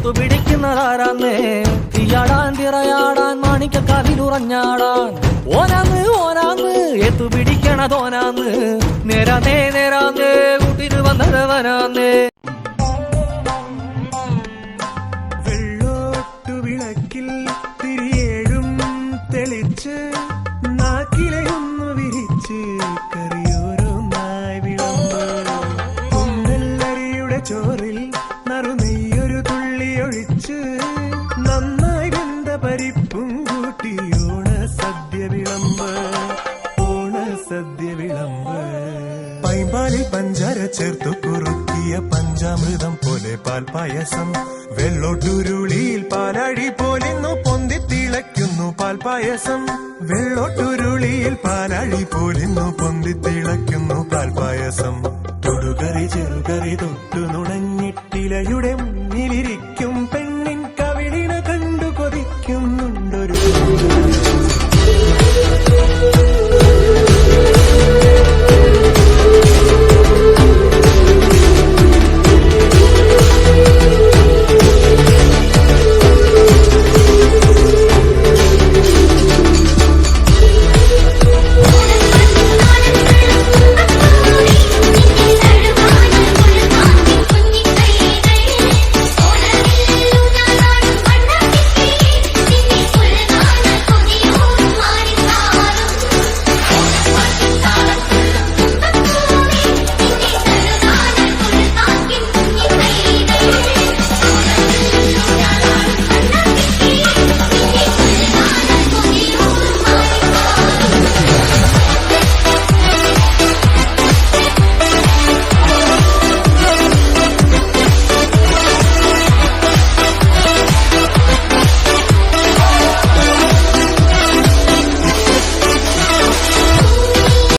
ഒത്തുപിടിക്കുന്നതാരാന്നേ തീയാടാൻ തിറയാടാൻ മാണിക്കക്കാവിലുറഞ്ഞാടാൻ ഓനാന്ന് ഓനാന്ന് എത്തുപിടിക്കണതോനാന്ന് നേരാന്നേ നേരാന്നേ കൂട്ടിന് വന്നതവനാന്നേ വെള്ളോട്ടുവിളക്കിൽ തിരിയേഴും തെളിച്ച് നാക്കിലയൊന്നു വിരിച്ച് കറിയോരോന്നായി വിളമ്പ് കുന്നല്ലരിയുടെ ചോറിൽ നറുനെയ്യൊരു തുള്ളി ഒഴിച്ച് നന്നായി വെന്ത പരിപ്പും കൂട്ടി ഓണസദ്യ വിളമ്പ് ഓണസദ്യ വിളമ്പ് പൈമ്പാലിൽ പഞ്ചാര ചേർത്തു കുറുക്കിയ പഞ്ചാമൃതം പോലെ പാൽപായസം വെള്ളോട്ടുരുളിയിൽ പാലഴി പോലിന്നു പൊന്തി തിളയ്ക്കുന്നു പാൽപായസം വെള്ളോട്ടുരുളിയിൽ പാലഴി പോലിന്നു പൊന്തി തിളയ്ക്കുന്നു പാൽപായസം തൊടുകറി ചെറുകറി തൊട്ടു നുണഞ്ഞിട്ടിലയുടെ മുന്നിലിരിക്കും